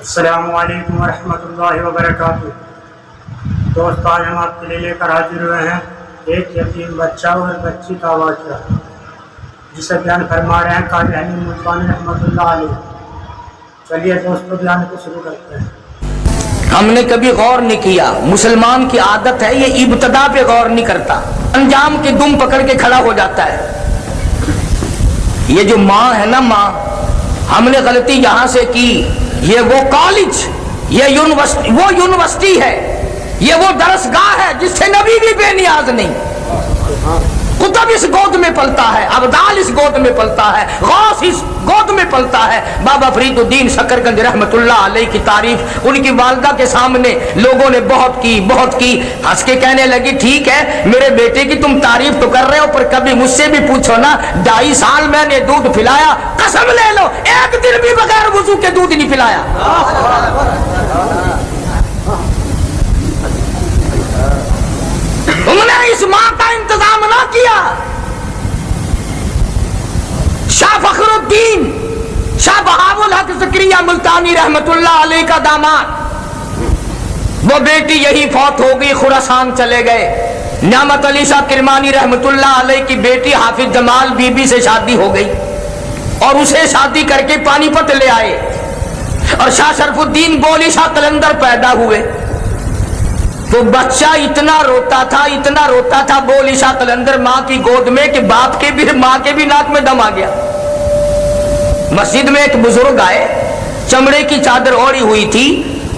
السلام علیکم ورحمۃ اللہ وبرکاتہ۔ دوست، آج ہم آپ کے لیے لے کر حاضر ہوئے ہیں ایک یتیم بچہ اور بچی کا واقعہ، جسے بیان فرما رہے ہیں قاری حنین ملتانی رحمۃ اللہ علیہ۔ چلیے دوستو، بیان کو شروع کرتے ہیں۔ ہم نے کبھی غور نہیں کیا، مسلمان کی عادت ہے یہ ابتدا پہ غور نہیں کرتا، انجام کی دم پکڑ کے کھڑا ہو جاتا ہے۔ یہ جو ماں ہے نا، ماں، ہم نے غلطی یہاں سے کی، یہ وہ کالج، یہ یونیورسٹی ہے، یہ وہ درسگاہ ہے جس سے نبی بھی بے نیاز نہیں، قطب اس گود میں پلتا ہے، ابدال اس گود میں پلتا ہے، غوث اس گود میں پلتا ہے۔ بابا فرید الدین شکرگنج رحمت اللہ علیہ کی تعریف ان کی والدہ کے سامنے لوگوں نے بہت کی، ہنس کے کہنے لگی، ٹھیک ہے میرے بیٹے کی تم تعریف تو کر رہے ہو، پر کبھی مجھ سے بھی پوچھو نا، 2.5 سال میں نے دودھ پلایا، قسم لے لو ایک دن بھی بغیر وضو کے دودھ نہیں پلایا۔ تم نے اس ماں کا انتظام نہ کیا۔ شاہ فخر الدین شاہ بہاء الحق زکریا ملتانی رحمت اللہ علیہ کا داماد، وہ بیٹی یہی فوت ہو گئی، خراسان چلے گئے۔ نعمت علی شاہ کرمانی رحمت اللہ علیہ کی بیٹی حافظ جمال بی بی سے شادی ہو گئی اور اسے شادی کر کے پانی پت لے آئے، اور شاہ شرف الدین بولی شاہ قلندر پیدا ہوئے تو بچہ اتنا روتا تھا بولی شاہ قلندر ماں کی گود میں کہ باپ کے بھی ماں کے بھی ناک میں دم آ گیا۔ مسجد میں ایک بزرگ آئے، چمڑے کی چادر اوڑی ہوئی تھی،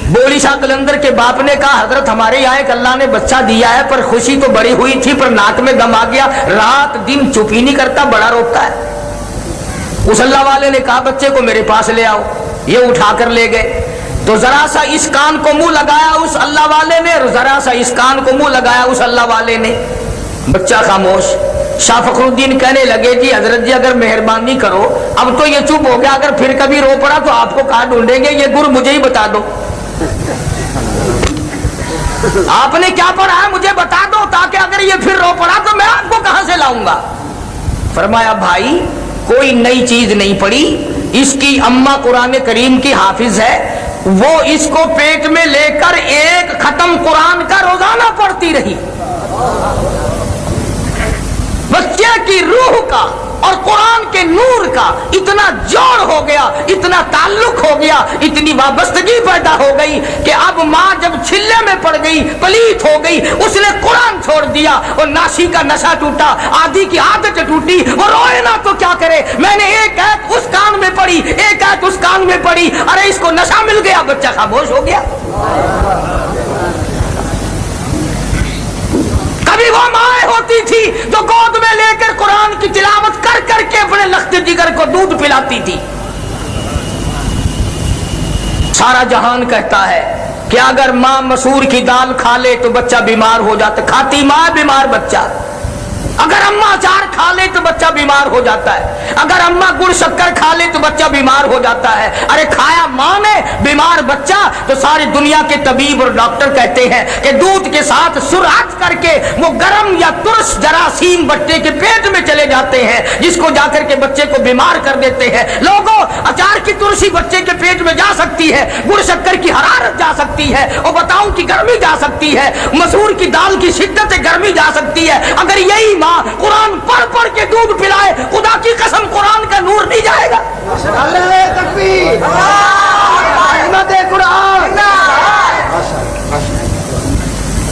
بولی شاہ قلندر کے باپ نے کہا، حضرت ہمارے یہاں ایک اللہ نے بچہ دیا ہے، پر خوشی تو بڑی ہوئی تھی پر ناک میں دم آ گیا، رات دن چپ ہی نہیں کرتا، بڑا روتا ہے۔ اس اللہ والے نے کہا بچے کو میرے پاس لے آؤ، یہ اٹھا کر لے گئے تو ذرا سا اس کان کو منہ لگایا اس اللہ والے نے، اور ذرا سا اس کان کو منہ لگایا اس اللہ والے نے، بچہ خاموش۔ شاہ فخر الدین کہنے لگے، جی حضرت جی اگر مہربانی کرو، اب تو یہ چپ ہو گیا، اگر پھر کبھی رو پڑا تو آپ کو کہاں ڈھونڈیں گے، یہ گر مجھے ہی بتا دو، آپ نے کیا پڑھا ہے مجھے بتا دو، تاکہ اگر یہ پھر رو پڑا تو میں آپ کو کہاں سے لاؤں گا۔ فرمایا بھائی کوئی نئی چیز نہیں پڑھی، اس کی اماں قرآن کریم کی حافظ ہے، وہ اس کو پیٹ میں لے کر ایک ختم قرآن کا روزانہ پڑھتی رہی۔ بچے کی روح کا اور قرآن کے نور کا اتنا جوڑ ہو گیا، اتنا تعلق ہو گیا، اتنی وابستگی پیدا ہو گئی کہ اب ماں جب چھلے میں پڑ گئی، پلیت ہو گئی، اس نے قرآن چھوڑ دیا، اور ناشی کا نشہ ٹوٹا، آدھی کی عادت ٹوٹی، وہ روئے نا تو کیا کرے، میں نے ایک ایت اس کان میں پڑھی، ایک ایت اس کان میں پڑھی، ارے اس کو نشہ مل گیا، بچہ خاموش ہو گیا۔ کبھی وہ مائیں ہوتی تھی جو گود میں لے کر قرآن کی تلاوت کر کر کے اپنے لخت جگر کو دودھ پلاتی تھی۔ سارا جہان کہتا ہے کہ اگر ماں مسور کی دال کھا لے تو بچہ بیمار ہو جاتا، کھاتی ماں بیمار بچہ، اگر اماں اچار کھا لے تو بچہ بیمار ہو جاتا ہے، اگر اماں گڑ شکر کھا لے تو بچہ بیمار ہو جاتا ہے، ارے کھایا ماں نے بیمار بچہ، تو ساری دنیا کے طبیب اور ڈاکٹر کہتے ہیں کہ دودھ کے ساتھ سرعت کر کے وہ گرم یا ترش جراثیم بچے کے پیٹ میں چلے جاتے ہیں، جس کو جا کر کے بچے کو بیمار کر دیتے ہیں۔ لوگوں، اچار کی ترشی بچے کے پیٹ میں جا سکتی ہے، گڑ شکر کی حرارت جا سکتی ہے، اور بتاؤں کی گرمی جا سکتی ہے، مسور کی دال کی شدت گرمی جا سکتی ہے، اگر یہی ماں قرآن پڑھ پڑھ کے دودھ پلائے، خدا کی قسم قرآن کا نور نہیں جائے گا۔ اللہ تکبیر، رحمت قرآن۔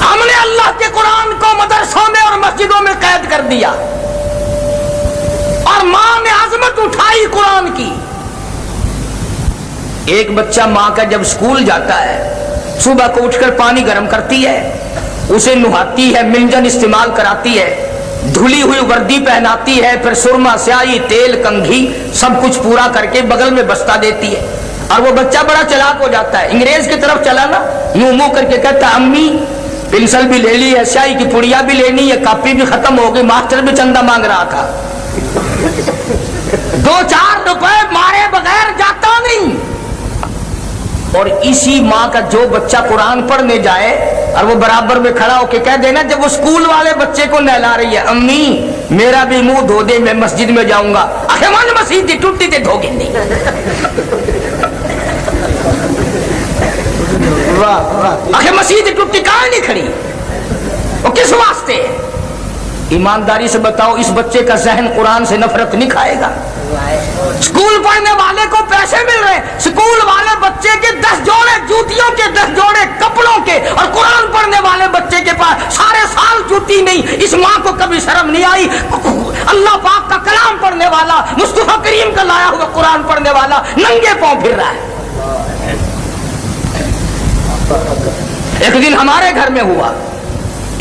ہم نے اللہ کے قرآن کو مدرسوں میں اور مسجدوں میں قید کر دیا، اور ماں نے عظمت اٹھائی قرآن کی۔ ایک بچہ ماں کا جب اسکول جاتا ہے، صبح کو اٹھ کر پانی گرم کرتی ہے، اسے نہاتی ہے، منجن استعمال کراتی ہے، دھلی ہوئی وردی پہناتی ہے، پھر سرما، سیاہی، تیل، کنگھی سب کچھ پورا کر کے بغل میں بستہ دیتی ہے، اور وہ بچہ بڑا چلاک ہو جاتا ہے، انگریز کی طرف چلا نا، یوں منہ کر کے کہتا ہے امی پنسل بھی لے لی ہے، سیاہی کی پڑیا بھی لینی ہے، کاپی بھی ختم ہو گئی، ماسٹر بھی چندہ مانگ رہا تھا، 2-4 روپے مارے بغیر جاتا نہیں۔ اور اسی ماں کا جو بچہ قرآن پڑھنے جائے اور وہ برابر میں کھڑا ہو کے کہہ دینا، جب وہ اسکول والے بچے کو نہلا رہی ہے، امی میرا بھی منہ دھو دے، میں مسجد میں جاؤں گا، مسجد ٹوٹی تے دھو گی نہیں۔ आखिर मस्जिद टूटी कहाँ नहीं खड़ी, वो किस वास्ते? ईमानदारी से बताओ, इस बच्चे का जहन कुरान से नफरत नहीं खाएगा? स्कूल पढ़ने वाले को पैसे मिल रहे, स्कूल वाले बच्चे के 10 जोड़े जूतियों के, 10 जोड़े कपड़ों के, और कुरान पढ़ने वाले बच्चे के पास सारे साल जूती नहीं। इस माँ को कभी शर्म नहीं आई? अल्लाह पाक का कलाम पढ़ने वाला, मुस्तफा करीम का लाया हुआ कुरान पढ़ने वाला नंगे पांव फिर रहा है। एक दिन हमारे घर में हुआ,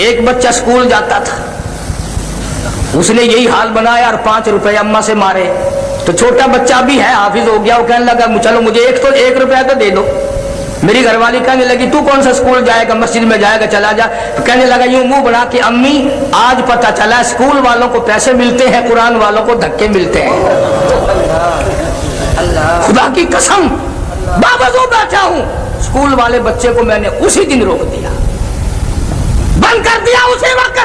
एक बच्चा स्कूल जाता था, उसने यही हाल बनाया और 5 रुपए अम्मा से मारे। तो छोटा बच्चा भी है, हाफिज हो गया, वो कहने लगा चलो मुझे 1 रुपया तो दे दो। मेरी घरवाली कहने लगी तू कौन सा स्कूल जाएगा, मस्जिद में जाएगा, चला जा। तो कहने लगा यूं मुंह बना के, अम्मी आज पता चला स्कूल वालों को पैसे मिलते हैं, कुरान वालों को धक्के मिलते हैं। खुदा की कसम बावजूद बैठा हूं, स्कूल वाले बच्चे को मैंने उसी दिन रोक दिया, बंद कर दिया उसी वक्त।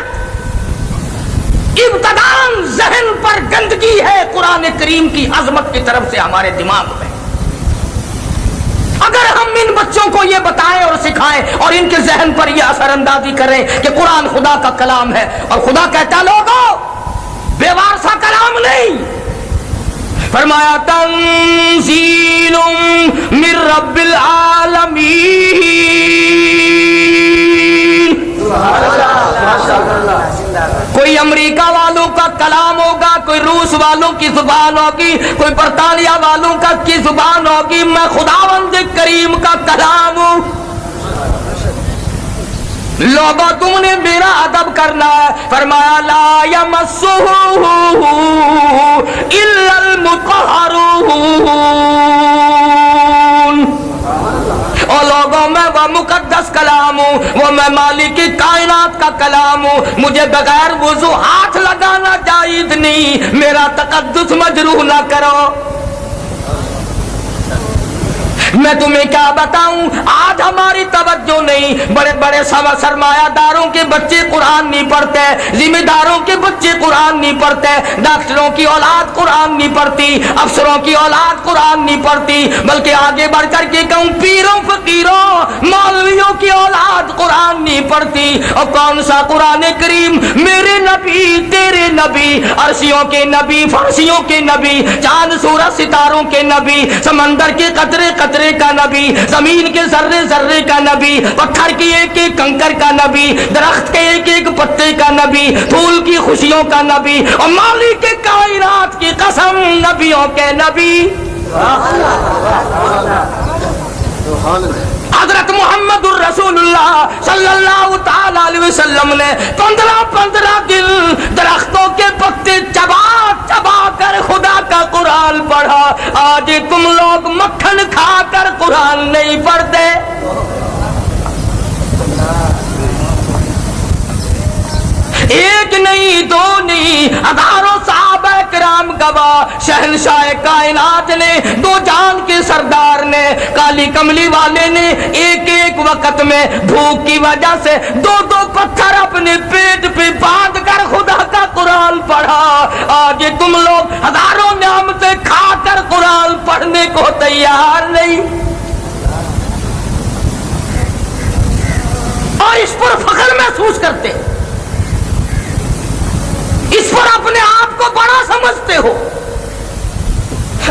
इब्तदान जहन पर गंदगी है कुरान करीम की अजमत की तरफ से हमारे दिमाग में। अगर हम इन बच्चों को ये बताएं और सिखाएं और इनके जहन पर ये असरअंदाजी करें कि कुरान खुदा का कलाम है, और खुदा कहता लोगों बेवारसा कलाम नहीं, फरमाया तंजीलुम मिर रब्बिल आलमीन। कोई अमेरिका वालों का कलाम होगा, कोई रूस वालों की जुबान होगी, कोई बरतानिया वालों का की जुबान होगी, मैं खुदावंद करीम का कलाम हूं। लोगों तुमने मेरा अदब करना है, फरमाया ला यमस्सुहु इल्लल मुतहहरून। और लोगों में वह मुकद्दस कलाम हूँ, वो मैं मालिक की कायनात का कलाम हूँ, मुझे बगैर वुज़ू हाथ लगाना जायज़ नहीं, मेरा तकद्दुस मजरूह ना करो। मैं तुम्हें क्या बताऊं, आज हमारी तवज्जो नहीं, बड़े बड़े सरमायादारों के बच्चे कुरान नहीं पढ़ते, जिम्मेदारों के बच्चे कुरान नहीं पढ़ते, डॉक्टरों की औलाद कुरान नहीं पढ़ती, अफसरों की औलाद कुरान नहीं पढ़ती, बल्कि आगे बढ़ करके कहूं पीरों फकीरों मौलवियों की औलाद कुरान नहीं पढ़ती। और कौन सा कुरान करीम, मेरे नबी तेरे नबी, अर्शियों के नबी, फर्शियों के नबी, चांद सूरज सितारों के नबी, समंदर के कतरे कतरे का नबी, जमीन के जर्रे जर्रे का नबी, पत्थर की एक एक कंकर का नबी, दरख्त के एक एक पत्ते का नबी, फूल की खुशियों का नबी, और मालिक के कायनात की कसम नबियों के नबी। हजरत मोहम्मदुर रसूलुल्लाह सल्लल्लाहु ताला अलैहि वसल्लम ने 15 दिन दरख्तों के पत्ते चबा चबा कर खुदा का कुरान पढ़ा। आज तुम लोग मक्खन खाकर कुरान नहीं पढ़ते। एक नहीं दो नहीं, हजारों सहाबा किराम गवाह, शहंशाह कायनात ने, दो जान के सरदार ने, काली कमली वाले ने एक एक वक्त में भूख की वजह से 2-2 पत्थर अपने पेट पे बांध कर खुदा का कुरान पढ़ा। आज तुम लोग हजारों नियामतें खाकर कुरान पढ़ने को तैयार नहीं, और इस पर फख्र महसूस करते, इस पर अपने आप को बड़ा समझते हो।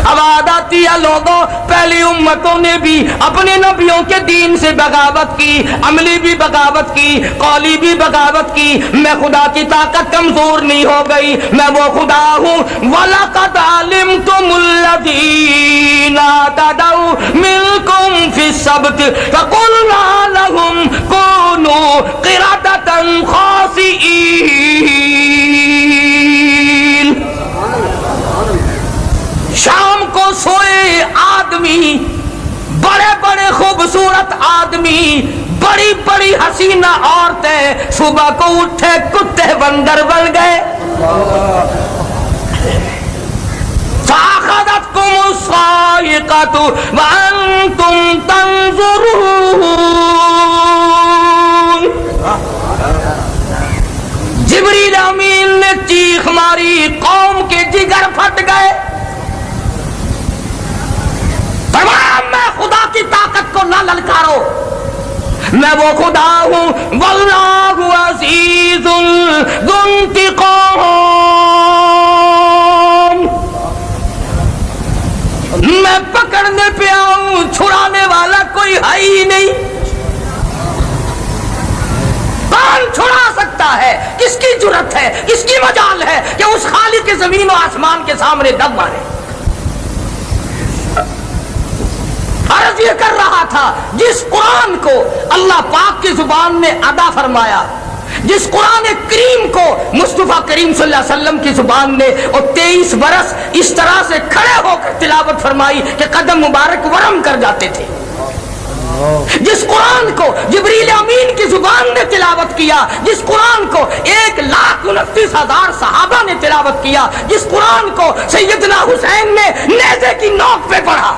आवाज आती है लोगों, पहली उम्मतों ने भी अपने नबियों के दीन से बगावत की, अमली भी बगावत की, कौली भी बगावत की। मैं खुदा की ताकत कमजोर नहीं हो गई, मैं वो खुदा हूँ। वलक़द अलिमतुमुल्लज़ीना तदऊ मिनकुम फ़िस्सब्त फ़क़ुलना लहुम कूनू क़िरदतन ख़ासिईन। शाम को सोए आदमी, बड़े बड़े खूबसूरत आदमी, बड़ी बड़ी हसीना औरतें, सुबह को उठे कुत्ते बंदर बन गए। फ़अख़ज़तकुमुस साइक़तु व अंतुम तंज़ुरून। जिब्रील अमीन ने चीख मारी, कौम के जिगर फट गए। मैं खुदा की ताकत को ना ललकारो, میں وہ خدا ہوں واللہ عزیز ذو انتقام، میں پکڑنے پہ آؤں، چھڑانے والا کوئی ہے ہی نہیں۔ کون چھڑا سکتا ہے؟ کس کی جرت ہے، کس کی مجال ہے کہ اس خالق کے زمین و آسمان کے سامنے دم مارے؟ عرض یہ کر رہا تھا، جس قرآن کو اللہ پاک کی زبان نے ادا فرمایا، جس قرآن کریم کو مصطفیٰ کریم صلی اللہ علیہ وسلم کی زبان نے اور 23 برس اس طرح سے کھڑے ہو کر تلاوت فرمائی کہ قدم مبارک ورم کر جاتے تھے، جس قرآن کو جبریل امین کی زبان نے تلاوت کیا، جس قرآن کو 1,29,000 صحابہ نے تلاوت کیا، جس قرآن کو سیدنا حسین نے نیزے کی نوک پہ پڑھا،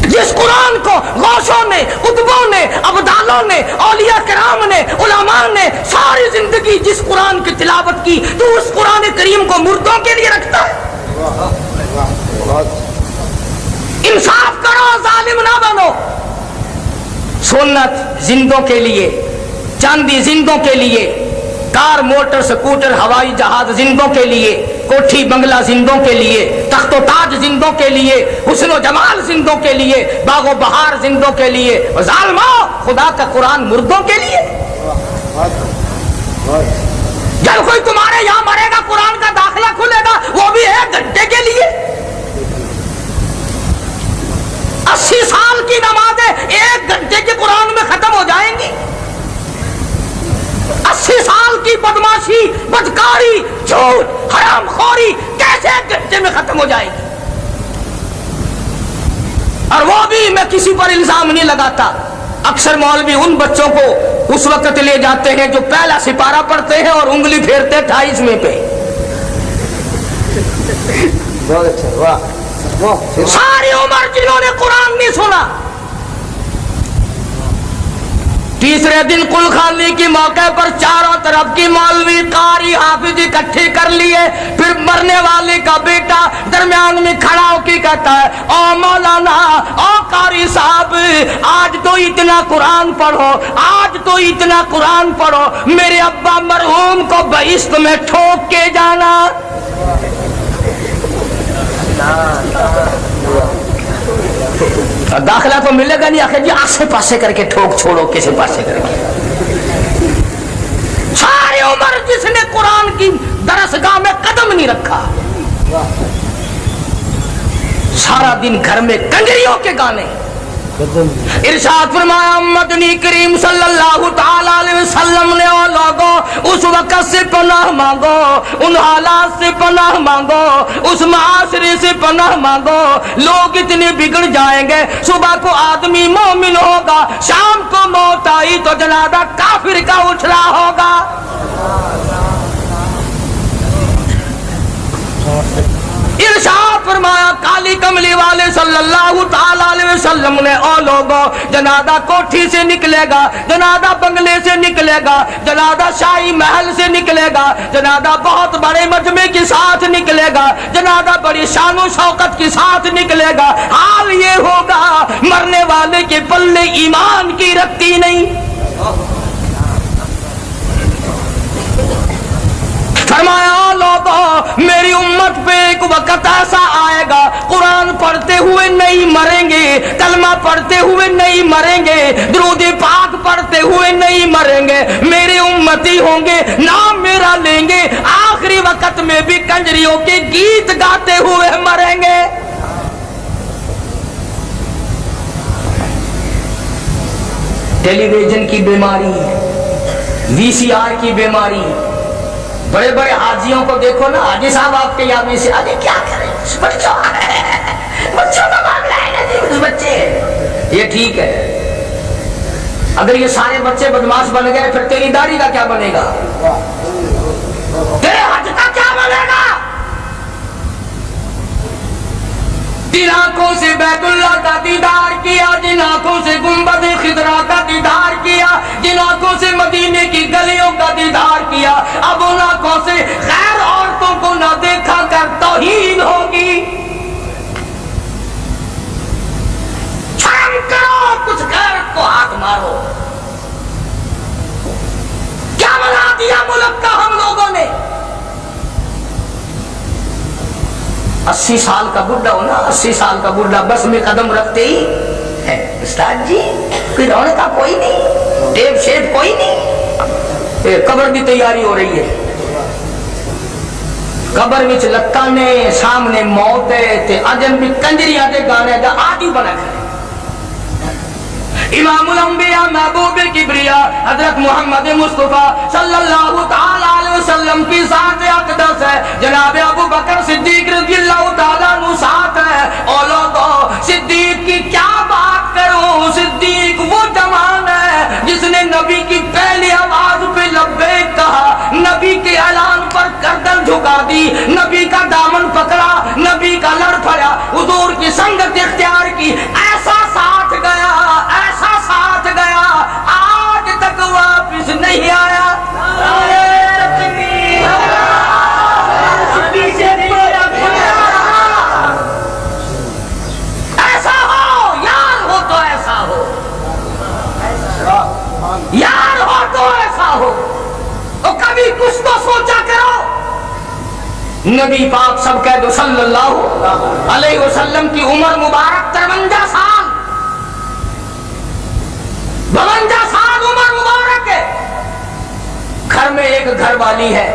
جس قرآن کو غوثوں نے، قطبوں نے، ابدالوں نے، اولیاء کرام نے، علماء نے ساری زندگی جس قرآن کی تلاوت کی، تو اس قرآن کریم کو مردوں کے لیے رکھتا ہے؟ انصاف کرو، ظالم نہ بنو۔ سنت زندوں کے لیے، چاندی زندوں کے لیے، کار موٹر سکوٹر ہوائی جہاز زندوں کے لیے، کوٹھی بنگلہ زندوں کے لیے، تخت و تاج زندوں کے لیے، حسن و جمال زندوں کے لیے، باغ و بہار زندوں کے لیے، ظالمو خدا کا قرآن مردوں کے لیے؟ جب کوئی تمہارے یہاں مرے گا قرآن کا داخلہ کھلے گا، وہ بھی 1 گھنٹے کے لیے۔ 80 سال کی نمازیں 1 گھنٹے کے قرآن میں ختم ہو جائیں گی۔ 80 سال کی بدماشی، بدکاری، جھوٹ، حرام خوری کیسے 1 گھنٹے میں ختم ہو جائے گی؟ اور وہ بھی میں کسی پر الزام نہیں لگاتا، اکثر مولوی ان بچوں کو اس وقت لے جاتے ہیں جو پہلا سپارہ پڑھتے ہیں اور انگلی پھیرتے 28ویں پہ۔ ساری عمر جنہوں نے قرآن نہیں سنا، تیسرے دن کل خانی کے موقع پر چاروں طرف کی مولوی قاری حافظ اکٹھے کر لیے، پھر مرنے والے کا بیٹا درمیان میں کھڑا ہو کے کہتا ہے، او مولانا، او قاری صاحب، آج تو اتنا قرآن پڑھو، آج تو اتنا قرآن پڑھو، میرے ابا مرحوم کو بہشت میں ٹھوک کے جانا۔ داخلہ تو ملے گا نہیں، آخر جی آسے پاسے کر کے ٹھوک چھوڑو، کسے پاسے کر کے۔ ساری عمر جس نے قرآن کی درسگاہ میں قدم نہیں رکھا، سارا دن گھر میں کنجریوں کے گانے۔ ارشاد فرمایا مدنی کریم صلی اللہ تعالی علیہ وسلم نے، او لوگوں اس وقت سے پناہ مانگو، ان حالات سے پناہ مانگو، اس معاشرے سے پناہ مانگو، لوگ اتنے بگڑ جائیں گے، صبح کو آدمی مومن ہوگا، شام کو موت آئی تو جنازہ کافر کا اٹھ رہا ہوگا۔ ارشاد فرمایا کالی کملی والے صلی اللہ تعالی علیہ وسلم نے، او لوگوں جنازہ کوٹھی سے نکلے گا، جنازہ بنگلے سے نکلے گا، جنازہ شاہی محل سے نکلے گا، جنازہ بہت بڑے مجمع کے ساتھ نکلے گا، جنازہ بڑی شان و شوکت کے ساتھ نکلے گا، حال یہ ہوگا مرنے والے کے پلے ایمان کی رکھتی نہیں۔ فرمایا لوگوں میری امت پہ ایک وقت ایسا آئے گا، قرآن پڑھتے ہوئے نہیں مریں گے، کلمہ پڑھتے ہوئے نہیں مریں گے، درود پاک پڑھتے ہوئے نہیں مریں گے، میرے امتی ہوں گے، نام میرا لیں گے، آخری وقت میں بھی کنجریوں کے گیت گاتے ہوئے مریں گے۔ ٹیلی ویژن کی بیماری، VCR کی بیماری، بڑے بڑے حاجیوں کو دیکھو نا، حاجی صاحب آپ کے یہاں سے آگے کیا کریں، بچوں کا معاملہ ہے نا جی، اس بچے یہ ٹھیک ہے، اگر یہ سارے بچے بدماش بن گئے پھر تیری داڑھی کا کیا بنے گا، تیرے حج کا کیا بنے گا؟ جن آنکھوں سے بیت اللہ کا دیدار کیا، جن آنکھوں سے گنبد خضرا کا دیدار کیا، جن آنکھوں سے مدینے کی گلیوں کا دیدار کیا، اب ان آنکھوں سے غیر عورتوں کو نہ دیکھا کر توہین ہوگی۔ شرم کرو، کچھ 80 साल का बुढ़ा हो ना, 80 साल का बुढ़ा बस में कदम रखते ही है, उस्ताद जी कोई रौनक का कोई नहीं, टेप शेप कोई नहीं। कब्र की तैयारी हो रही है, कब्र विच लत्ता ने सामने मौत है ते अजन भी कंजरिया के गाने का आदि बना है। इमामुल अंबिया महबूब किबरिया हजरत मोहम्मद मुस्तफा सल्लल्लाहु ताला अलैहि वसल्लम की साथ अक़दस है, जनाब अबू बकर सिद्दीक रज़ियल्लाहु ताला अन्हु साथ है। और लोगों सिद्दीक की क्या बात करूं, सिद्दीक वो जवान है जिसने नबी की पहली आवाज पे लब्बैक कहा, नबी के ऐलान पर गर्दन झुका दी, नबी का दामन पकड़ा, नबी का लड़ पड़ा, हुजूर की संगत इख्तियार की, ऐसा साथ गया, ऐसा साथ गया, आज तक वापस नहीं आया। ऐसा हो यार, हो तो ऐसा हो यार, हो तो ऐसा हो। तो कभी कुछ तो सोचा करो। नबी पाक सब कह दो सल्लल्लाहु अलैहि वसल्लम की उम्र मुबारक 53 साल, 52 साल उम्र मुबारक है। घर में एक घर वाली है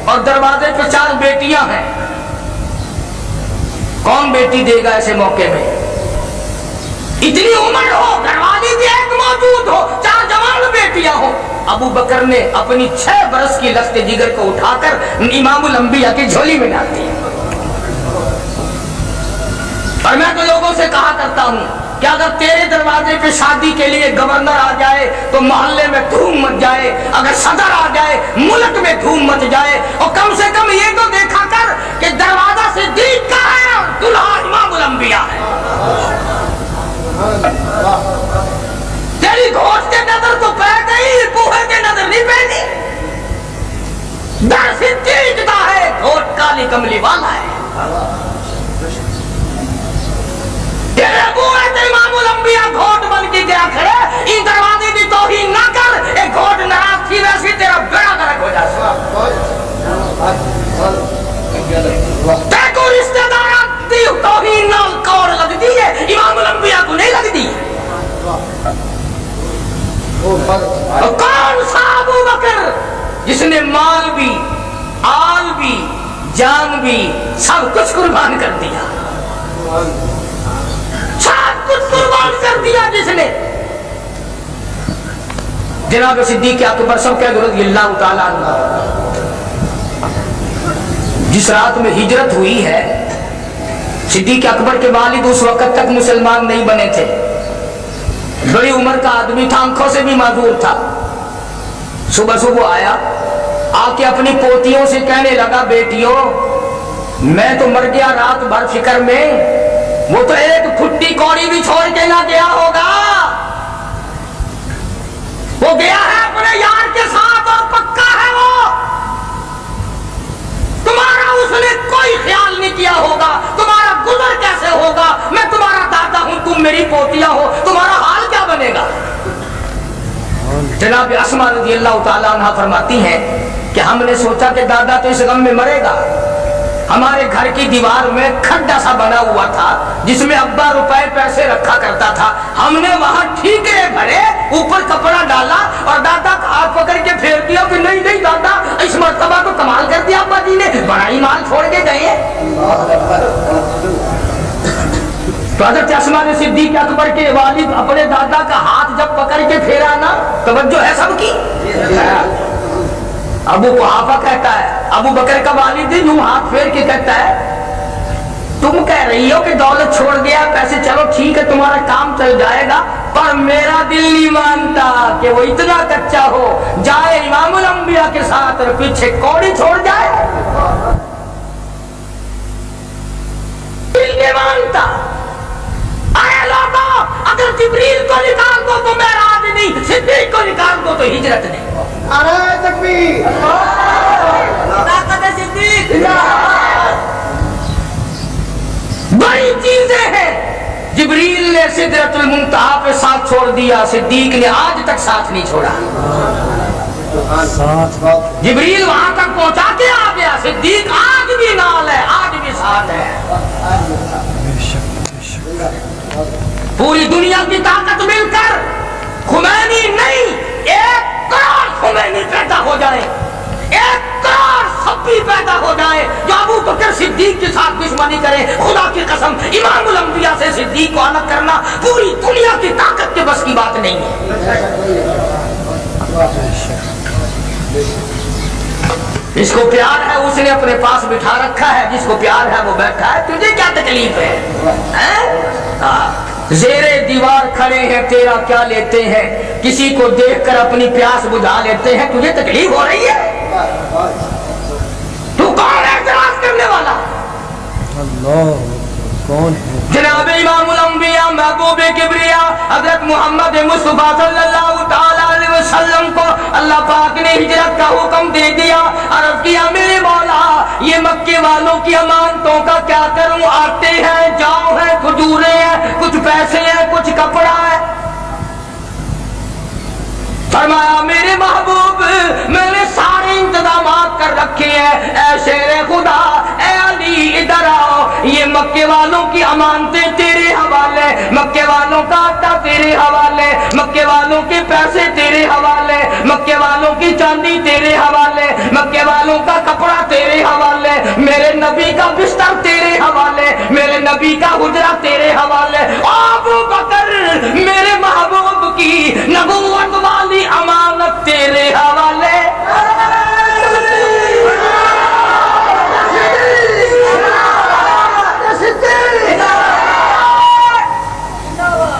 और दरवाजे पे 4 बेटियां हैं। कौन बेटी देगा ऐसे मौके में? इतनी उम्र हो, घर वाली भी एक मौजूद हो, 4 जवान बेटियां हो। अबू बकर ने अपनी 6 बरस की लश्ते जिगर को उठाकर इमामुल अंबिया की झोली में डाल दिया। और मैं तो लोगों से कहा करता हूं कि अगर तेरे दरवाजे पे शादी के लिए गवर्नर आ जाए तो मोहल्ले में धूम मच जाए, अगर सदर आ जाए मुल्क में धूम मच जाए, और कम से कम ये तो देखा कर कि दरवाजा सिद्दीक का है, दुल्हा इमामुल अंबिया है। तेरी घोष के नजर तो पै गई, बूहे के नजर नहीं पैनी। दर सिद्दीक का है, घोट काली कमली वाला है। तेरे बूहे ते इमामुल अंबिया घोट बन के गया खड़े, इन दरवाजे की तौहीन ना कर। एक घोट नाराज थी वैसे तेरा बेड़ा गर्क हो जाए। तेको रिश्तेदार दी तौहीन ना कौन लगती है, इमामुल अंबिया को नहीं लगती। कौन सा अबू बकर जिसने माल भी, आल भी, जान भी, सब कुछ कुर्बान कर दिया, सब कुछ कुर्बान कर दिया जिसने। जनाब सिद्दीक अकबर सब कह रज़ियल्लाहु ताला अन्हु, जिस रात में हिजरत हुई है, सिद्दीक अकबर के वालिद उस वक्त तक मुसलमान नहीं बने थे। बड़ी उम्र का आदमी था, आंखों से भी माजूर था। सुबह सुबह आया, आके अपनी पोतियों से कहने लगा, बेटियों मैं तो मर गया रात भर फिक्र में, वो तो एक फुट्टी कौड़ी भी छोड़ के ना गया होगा, वो गया है अपने यार के साथ और पक्का है वो। तुम्हारा उसने कोई ख्याल नहीं किया होगा, तुम्हारा गुजर कैसे होगा? मैं तुम्हारा दादा हूं, तुम मेरी पोतिया हो, तुम्हारा हाल क्या बनेगा? जनाब अस्मा रज़ियल्लाहु ताला अन्हा फरमाती हैं कि हमने सोचा कि दादा तो इस गम में मरेगा। हमारे घर की दीवार में खड्डा सा बना हुआ था जिसमें अब्बा रुपए पैसे रखा करता था। हमने वहां ठीकरे भरे, ऊपर कपड़ा डाला और दादा का हाथ पकड़ के फेर दिया कि नहीं नहीं दादा, इस मर्तबा तो कमाल कर दिया अब्बा जी ने, बड़ा ही माल छोड़ के गए। तो हज़रत अस्मा ने सिद्दीक अकबर के वालिद अपने दादा का हाथ जब पकड़ के फेरा ना, तवज्जो है सबकी। अबू कुहाफा कहता है, अबू बकर का वालिद यूं हाथ फेर के कहता है, तुम कह रही हो कि दौलत छोड़ गया, पैसे चलो ठीक है तुम्हारा काम चल जाएगा, पर मेरा दिल नहीं मानता कि वो इतना कच्चा हो जाए इमामुल अंबिया के साथ और पीछे कौड़ी छोड़ जाए। दिल नहीं मानता। अरे लोगों, अगर जिब्रील को निकाल दो तो मेराज नहीं, सिद्दीक को निकाल दो तो हिजरत नहीं। नारे तकबीर, सिद्दीक बड़ी चीजें हैं। जिब्रील ने सिदरतुल मुंतहा पे साथ छोड़ दिया, सिद्दीक ने आज तक साथ नहीं छोड़ा। जिब्रील वहां तक पहुंचा के आ गया, सिद्दीक आज भी नाल है, आज भी साथ है। पूरी दुनिया की ताकत मिलकर खुमैनी नहीं, 1 करोड़ खुमैनी पैदा हो जाए, 1 करोड़ सब्बी पैदा हो जाए जो अबू बकर सिद्दीक के साथ दुश्मनी करे, खुदा की कसम इमामुल अंबिया से सिद्दीक को अलग करना पूरी दुनिया की ताकत के बस की बात नहीं है। जिसको प्यार है उसने अपने पास बिठा रखा है, जिसको प्यार है वो बैठा है। तुझे क्या तकलीफ है? ज़ेरे दीवार खड़े हैं तेरा क्या लेते हैं, किसी को देखकर अपनी प्यास बुझा लेते हैं। तुझे तकलीफ हो रही है? तू कौन है इतराज करने वाला? अल्लाह कौन है? जनाब इमामुल अंबिया महबूब किबरिया हजरत मोहम्मद मुस्तफा सल्लल्लाहु तआला अलैहि वसल्लम को अल्लाह पाक ने हिजरत का हुक्म दे दिया। अर्ज़ किया मेरे मौला ये मक्के वालों की अमानतों का क्या करूं? आटे हैं, जौ है, खजूरें हैं, कुछ पैसे हैं, कुछ कपड़ा है। फरमाया मेरे महबूब मैंने सारे इंतजाम कर रखे हैं। ऐ शेरे खुदा, ऐ अली इधर आओ, ये मक्के वालों की अमानतें तेरे हवाले, मक्के वालों का आटा तेरे हवाले, मक्के वालों के पैसे तेरे हवाले, मक्के वालों की चांदी तेरे हवाले, मक्के वालों का कपड़ा तेरे हवाले, मेरे नबी का बिस्तर तेरे हवाले, मेरे नबी का हुजरा तेरे हवाले। अबू बकर मेरे महबूब की नबूवत वाली अमानत तेरे हवाले।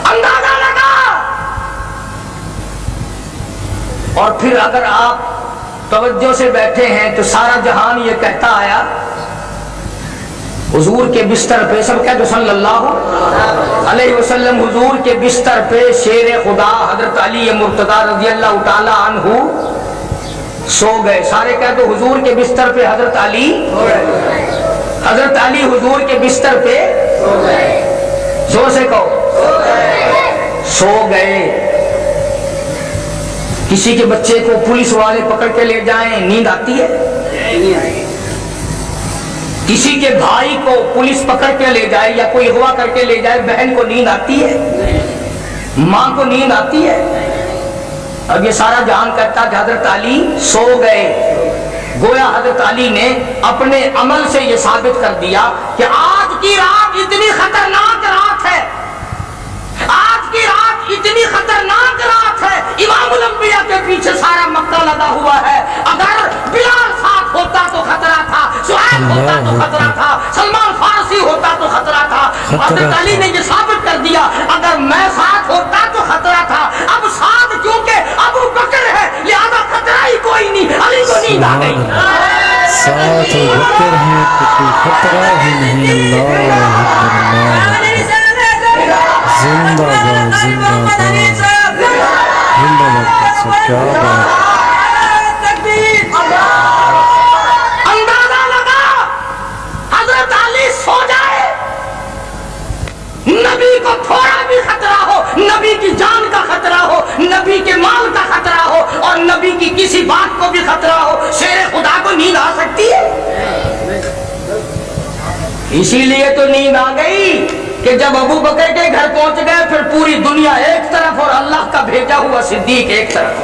अंदाजा लगा। और फिर अगर आप तवज्जो से बैठे हैं तो सारा जहान ये कहता आया हुजूर के बिस्तर पे, सब कहते सल्लल्लाहु अलैहि वसल्लम, हुजूर के बिस्तर पे शेर खुदा हजरत अली मुर्तजा रज़ी अल्लाह तआला अन्हु सो गए। सारे कहते हुजूर के बिस्तर पे हजरत अली, हजरत अली हुजूर के बिस्तर पे जोर से कहो सो गए। किसी के बच्चे को पुलिस वाले पकड़ के ले जाएं, नींद आती है? किसी के भाई को पुलिस पकड़ के ले जाए या कोई अगवा करके ले जाए, बहन को नींद आती है? माँ को नींद आती है? अब ये सारा जहान कहता कि हजरत अली सो गए। गोया हजरत अली ने अपने अमल से ये साबित कर दिया कि आज की रात इतनी खतरनाक रात है, आज की रात इतनी खतरनाक रात है। इमामुल अंबिया के पीछे सारा मक्का लगा हुआ है। अगर बिलाल साथ होता तो खतरा था, सुहैब होता तो खतरा था, सलमान फारसी होता तो खतरा था। हजरत अली ने ये साबित कर दिया अगर मैं साथ होता तो खतरा था। अब साथ क्योंकि अबू बकर है लिहाजा खतरा ही कोई नहीं। अली को नींद आ गई। साथ बकर हैं तो कोई खतरा ही नहीं। अल्लाह जिंदाबाद जिंदाबाद जिंदाबाद। क्या बात। अंदाजा लगा हजरत अली सो जाए, नबी को थोड़ा भी खतरा हो, नबी की जान का खतरा हो, नबी के माल का खतरा हो और नबी की किसी बात को भी खतरा हो, शेर खुदा को नींद आ सकती है? इसीलिए तो नींद आ गई कि जब अबू बकर के घर पहुंच गए फिर पूरी दुनिया एक तरफ और अल्लाह का भेजा हुआ सिद्दीक एक तरफ।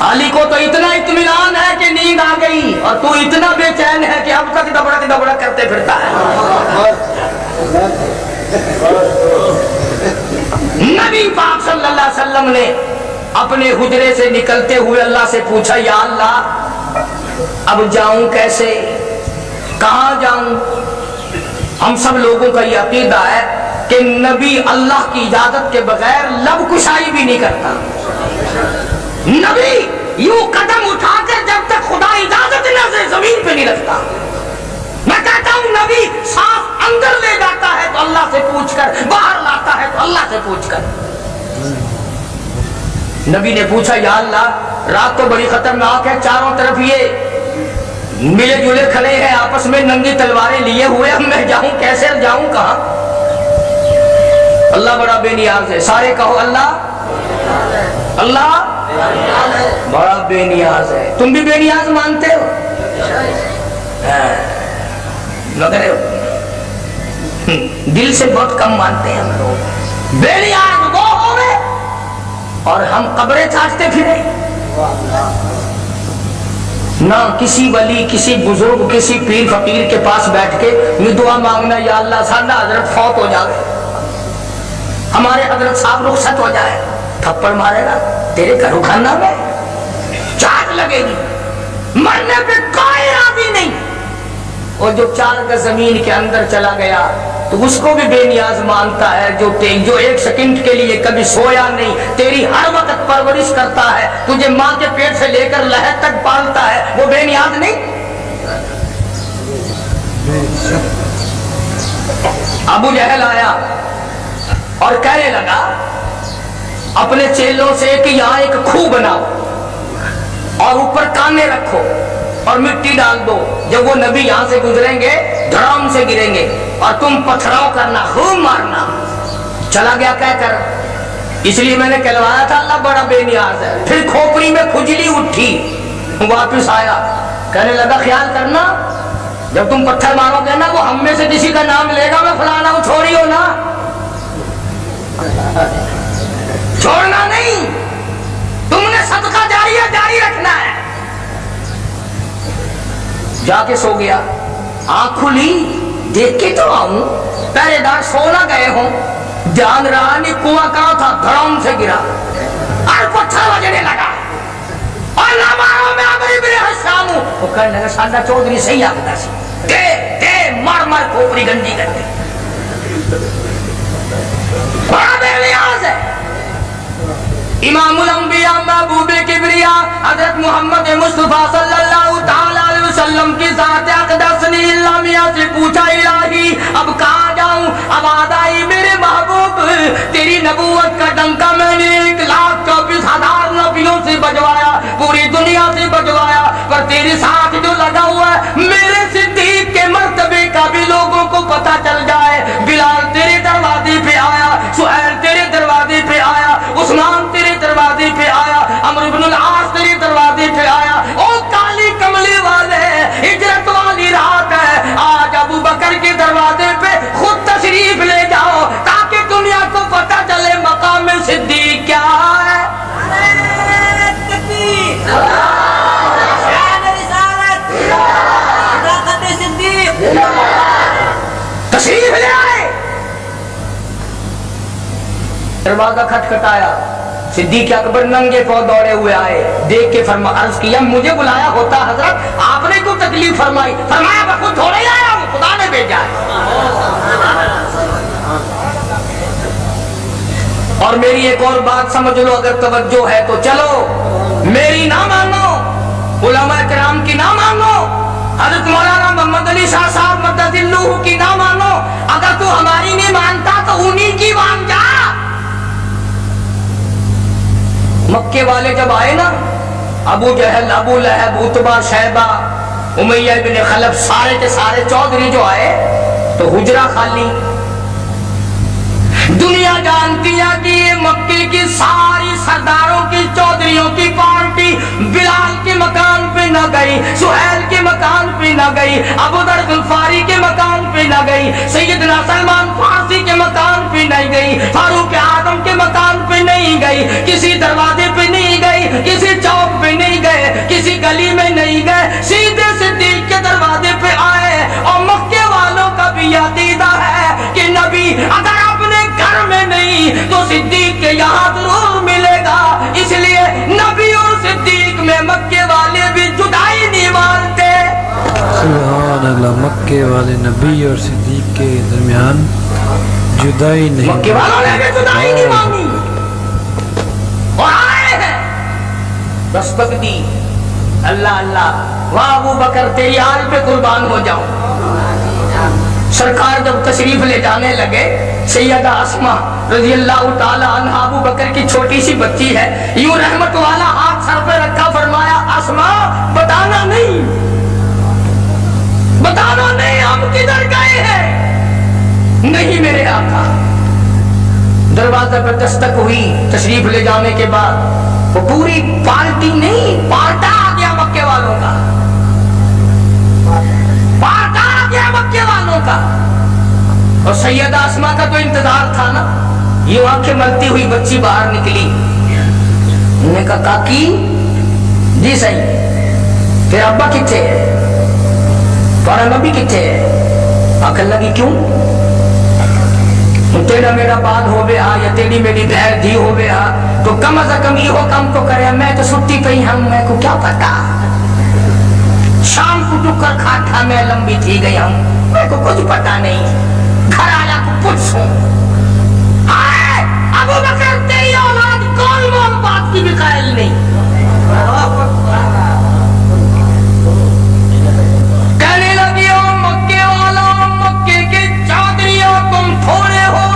अली को तो इतना इत्मीनान है कि नींद आ गई और तू इतना बेचैन है कि अब तक दबड़ा करते फिरता है। नबी पाक सल्लल्लाहु अलैहि वसल्लम ने अपने हुजरे से निकलते हुए अल्लाह से पूछा, या अल्लाह अब जाऊं कैसे, कहां जाऊं? हम सब लोगों का यह अकीदा है कि नबी अल्लाह की इजाजत के बगैर लब कुशाई भी नहीं करता। नबी यूं कदम उठाकर जब तक खुदा इजाजत न दे जमीन पे नहीं रखता। मैं कहता हूं नबी सांस अंदर ले जाता है तो अल्लाह से पूछकर, बाहर लाता है तो अल्लाह से पूछकर। नबी ने पूछा, या अल्लाह रात तो बड़ी खतरनाक है, चारों तरफ ये मिले जुले खड़े हैं, आपस में नंगी तलवारें लिए हुए, अब मैं जाऊं कैसे, जाऊं कहां? अल्लाह बड़ा बेनियाज है। सारे कहो अल्लाह, अल्लाह बड़ा बेनियाज है। तुम भी बेनियाज मानते हो? मगर दिल से बहुत कम मानते हैं हम लोग। बेनियाज वो हो गए और हम कब्रें चाटते फिरे। ना किसी वली, किसी बुजुर्ग, किसी पीर फकीर के पास बैठ के ये दुआ मांगना, या अल्लाह सादा हजरत फौत हो जाए, हमारे हजरत साहब रुखसत हो जाए, थप्पड़ मारेगा तेरे घरों खाना में, चाट लगेगी, मरने पे कोई राजी नहीं। और जो 4 गज जमीन के अंदर चला गया तो उसको भी बेनियाज मानता है, जो 1 सेकंड के लिए कभी सोया नहीं, तेरी हर वक्त परवरिश करता है, तुझे माँ के पेट से लेकर लहर तक पालता है, वो बेनियाज नहीं। अबू जहल आया और कहने लगा अपने चेलों से कि यहाँ एक खूह बनाओ और ऊपर काने रखो और मिट्टी डाल दो, जब वो नबी यहाँ से गुजरेंगे धड़ाम से गिरेंगे और तुम पथराव करना, खूब मारना। चला गया कहकर, इसलिए मैंने कहलवाया था अल्लाह बड़ा बेनियाज है। फिर खोपड़ी में खुजली उठी, वापिस आया, कहने लगा ख्याल करना जब तुम पत्थर मारोगे ना, वो हम में से किसी का नाम लेगा, मैं फलाना हूं, छोड़ियो ना, छोड़ना नहीं, तुमने सदका जारी जारी रखना है। जाके सो गया, आंख खुली, देख के तो आऊं, पहरेदार सो ना गए हो, ध्यान रहा नहीं कुआं कहां था, धड़ाम से गिरा और पत्थर बजने लगा और ना मारो मैं अबरी बिरे हसामू। वो कहने लगा साडा चौधरी सही आखदा सी, दे मार मार खोपड़ी गंदी कर दे, बड़ा बेनियाज है। इमामुल अंबिया महबूबे किबरिया हजरत मोहम्मद मुस्तफा सल्लल्लाहु तआला अलैहि वसल्लम की ज़ात अक़दस ने इल्लामिया से पूछा, इलाही अब कहाँ जाऊं, अब आदाई मेरे महबूब, तेरी नबूवत का डंका मैंने 1,24,000 नबियों से बजवाया, पूरी दुनिया से बजवाया, पर तेरे साथ जो लगा हुआ है मेरे सिद्दीक के मर्तबे का भी लोगों को पता चल जाए। बिलाल तेरे दरवाजे पे आया, सुहैल तेरे दरवाजे पे आया, उस्मान तेरे दरवाजे पे आया, अमर इब्न अल-आस तेरे दरवाजे पे आया। ओ काली कमली वाले, हिजरत वाली रात है, आज अबू बकर के दरवाजे पे खुद तशरीफ ले जाओ ताकि दुनिया को पता चले मकाम सिद्दीक क्या है। तशरीफ ले आए, दरवाजा खटखटाया, सिद्दीक अकबर नंगे पांव दौड़े हुए आए, देख के फरमा अर्ज किया मुझे बुलाया होता हजरत, आपने क्यों तकलीफ फरमाई? फरमाया मैं खुद थोड़े आया हूं, खुदा ने भेजा है। और मेरी एक और बात समझ लो अगर तवज्जो है तो, चलो मेरी ना मानो, उलमा किराम की ना मानो, हजरत मौलाना मोहम्मद अली शाह साहब मद्दजिल्लुहु की ना मानो, अगर तू हमारी नहीं मानता तो उन्हीं की मान जा। मक्के वाले जब आए ना, अबू जहल, अबू लहब, उतबा, शैबा, उमैया इब्न खलफ, सारे के सारे चौधरी जो आए तो हुजरा खाली। दुनिया जानती है कि ये मक्के की सारी सरदारों की, चौधरियों की पार्टी बिलाल के मकान पे न गई, सुहैल के मकान पे न गई, अबू दर गुल्फारी के मकान पे न गई, सैयदना सलमान फारसी के मकान पे नहीं गई, फारूक आजम के मकान पे नहीं गई, किसी दरवाजे पे नहीं गई, किसी चौक पे नहीं गए, किसी गली में नहीं गए, सीधे सिद्दीक के दरवाजे पे आए। और मक्के वालों का भी यह अकीदा है कि नबी अगर अपने घर में नहीं तो सिद्दीक के यहाँ जरूर मिलेगा, इसलिए नबी और सिद्दीक में मक्के वाले भी जुदाई नहीं मानते। सुभान अल्लाह, मक्के वाले नबी और सिद्दीक के दरमियान जुदाई नहीं, मक्के वालों ने भी जुदाई नहीं मानी और आए हैं बस दी अल्लाह अल्लाह, वाह अबू बकर तेरी हाल पे कुर्बान हो जाऊं। सरकार जब तशरीफ ले जाने लगे, सैयदा अस्मा रज़ी अल्लाह ताला अन्हा अबू बकर की छोटी सी बच्ची है, यूं रहमत वाला हाथ सर पे रखा, फरमाया अस्मा बताना नहीं, बताना नहीं हम किधर गए हैं। नहीं मेरे आका। दरवाजा पर दस्तक हुई, तशरीफ ले जाने के बाद वो पूरी पार्टी नहीं, पार्टा आ गया मक्के वालों का। मक्के वालों का। और सैयदा अस्मा का तो इंतजार था ना। ये आंखें मलती हुई बच्ची बाहर निकली, उन्होंने कहा काकी जी सही, फिर अब्बा किथे है, तुम्हारा नबी किथे है? आखिर लगी क्यों? तेरा मेरा बाल हो गया या तेरी मेरी बहन धी हो गया तो कम अज कम यो काम तो करे। मैं तो छुट्टी पे ही हम, मैं को क्या पता, शाम को टुकर खाता मैं लंबी थी गई हम, मेरे को कुछ पता नहीं। घर आया को पूछूं, हाय अबू बकर तेरी औलाद कौन मोल बात की भी कायल नहीं। कहने लगी ओ मक्के वाला, मक्के के चादरिया तुम थोड़े हो,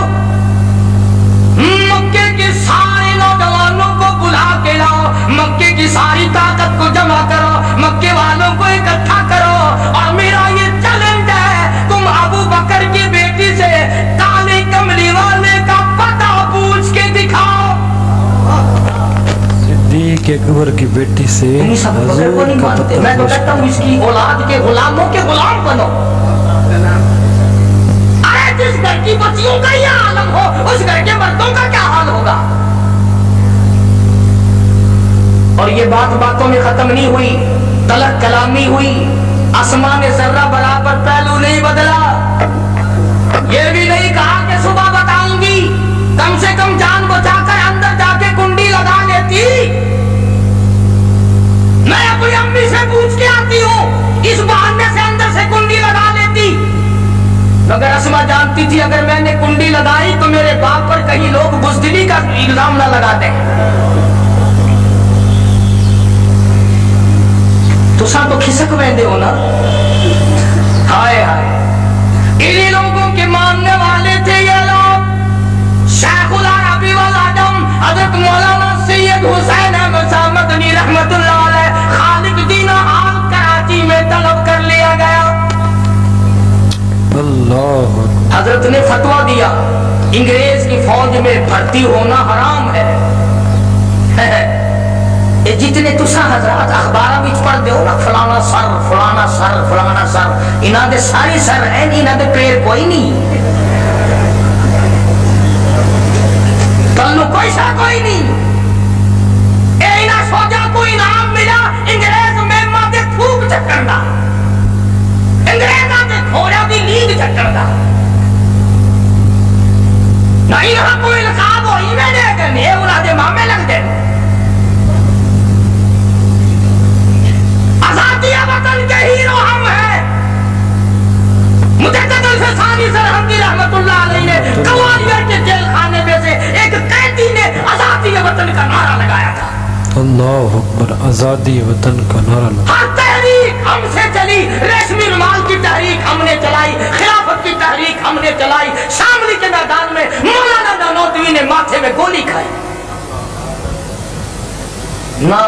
मक्के के सारे नौजवानों को बुला के लाओ, मक्के की सारी ताकत को जमा करो, मक्के वालों को इकट्ठा करो और मेरा ये चैलेंज है, तुम अबू बकर की बेटी से काले कमली वाले का पता पूछ के दिखाओ। सिद्दीक अकबर की बेटी से सब बकर को नहीं मानते, मैं तो कहता हूँ इसकी औलाद के गुलामों के गुलाम बनो। अरे जिस घर की बच्चियों का ये आलम हो उस घर के मर्दों का क्या हाल होगा। और ये बात बातों में खत्म नहीं हुई, तलक कलामी हुई। आसमान ने जर्रा बराबर पहलू नहीं बदला। ये भी नहीं कहा कि सुबह बताऊंगी, कम से कम जान बचाकर अंदर जाके कुंडी लगा लेती। मैं अपनी अम्मी से पूछ के आती हूँ, इस बहाने से अंदर से कुंडी लगा लेती। मगर अस्मा जानती थी अगर मैंने कुंडी लगाई तो मेरे बाप पर कहीं लोग बुज़दिली का इल्जाम न लगा दें। तुसा तो खिसक वेंदे हो ना। हाय हाय, इन्हीं लोगों के मानने वाले थे ये लोग। शेखुल अरबी वल अजम हज़रत मौलाना सैयद हुसैन अहमद शाह मदनी रहमतुल्लाह अलैह खालिक दीना हाल कराची में तलब कर लिया गया। अल्लाह हजरत ने फतवा दिया इंग्रेज की फौज में भर्ती होना हराम है। ये जितने तुसा हजरात अखबार विच पढ़ दो ना, फलाना सर फलाना सर फलाना सर, इन्हां दे सारे सर है नहीं, इन्हां दे पैर कोई नहीं, तल्लू कोई सा कोई नहीं। ए इन्हां फौजा को इनाम मिला इंग्रेज मेमा दे फूक चक्कर दा, अंग्रेजा के घोड़ा की लीड चक्कर दा। नहीं ना कोई लकाब हो ही मैंने करने उन्हां मामे लगते। आजादी वतन के हीरो हम हैं। मुतअद्दिद से सानी सरहदी रहमतुल्लाह अलैह ने ग्वालियर के जेल खाने में से एक कैदी ने आजादी वतन का नारा लगाया था। अल्लाह अकबर, आजादी वतन का नारा लगा। हर तहरीक हमसे चली, रेशमी रुमाल की तहरीक हमने चलाई, खिलाफत की तहरीक हमने चलाई, शामली के मैदान में मौलाना नानोतवी ने माथे में गोली खाई। ना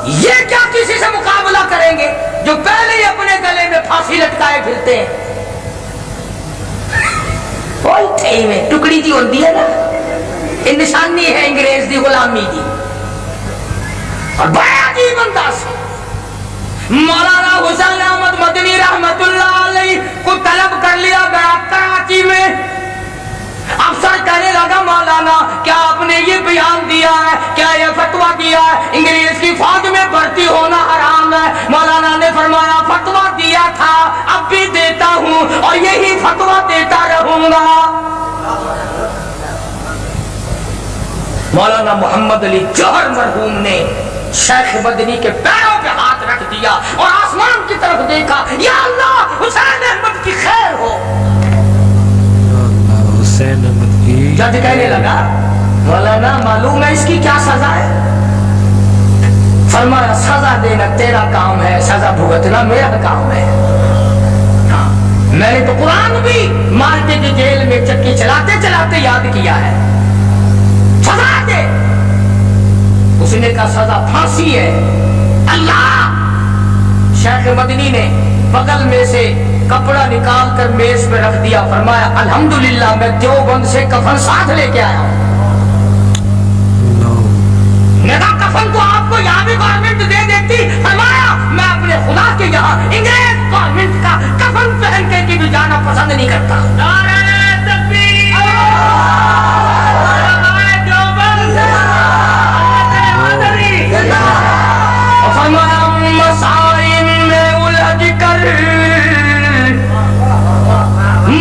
ये क्या किसी से मुकाबला करेंगे जो पहले ही अपने गले में फांसी लटकाए फिरते हैं। में टुकड़ी दी होती है ना, ये निशानी है अंग्रेज की गुलामी की। और बड़ा अजीब अंदाज मौलाना हुसैन अहमद मदनी रहमतुल्लाह अलैह को तलब कर लिया गया कराची में। अफसर कहने लगा मौलाना क्या आपने ये बयान दिया है, क्या ये फतवा दिया है इंग्रेज की फौज में भर्ती होना हराम है? मौलाना ने फरमाया फतवा दिया था, अब भी देता हूँ और यही फतवा देता रहूंगा। मौलाना मोहम्मद अली जौहर मरहूम ने शेख बदनी के पैरों पे हाथ रख दिया और आसमान की तरफ देखा, या अल्लाह हुसैन अहमद की खैर हो। हुसैन अहमद की। जज कहने लगा मौलाना मालूम है इसकी क्या सजा है? फरमाया सजा देना तेरा काम है, सजा भुगतना मेरा काम है। हाँ, मैंने तो कुरान भी मार्के की जेल में चक्की चलाते चलाते याद किया है। सजा दे। उसने कहा सजा फांसी है। अल्लाह! शेख मदनी ने बगल में से कपड़ा निकाल कर मेज पे रख दिया, फरमाया अल्हम्दुलिल्लाह मैं देवबंद से कफन साथ लेके आया हूं। कफन तो आपको यहाँ भी गवर्नमेंट दे देती, फरमाया मैं अपने खुदा के यहाँ इंग्रेज एक गवर्नमेंट का कफन पहन के भी जाना पसंद नहीं करता।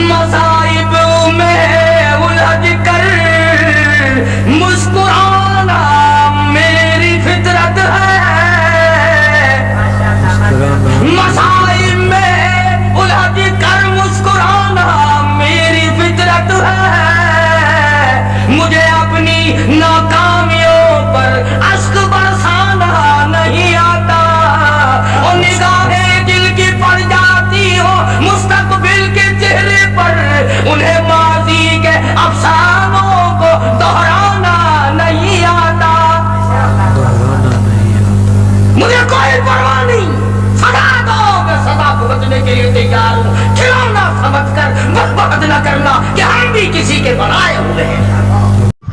मसाइब में उलझ कर मुस्कुराना मेरी फितरत है। मसाइब में उलझ कर मुस्कुराना मेरी फितरत है। मुझे अपनी नाकामियों पर अश्क बरसाना नहीं आता। और निगाहें दिल की पड़ जाती हो मुस्तकबिल के चेहरे पर, उन्हें माजी के अफसानों को दोहराना नहीं आता। मुझे कोई परवाह नहीं, सदा दो, मैं सदा भुगतने के लिए तैयार हूँ। खिलौना समझकर बर्बाद न करना कि हम भी किसी के बनाए हुए हैं।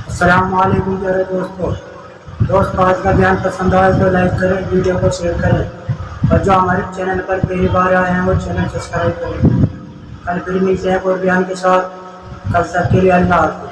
अस्सलाम वालेकुम प्यारे दोस्तों, आज का बयान पसंद आए तो लाइक करें, वीडियो को शेयर करें, और जो हमारे चैनल पर पहली बार आए हैं वो चैनल सब्सक्राइब करें। कल फिर मिलते हैं कोई बयान के साथ, कल तक के लिए अल्लाह हाफ़िज़।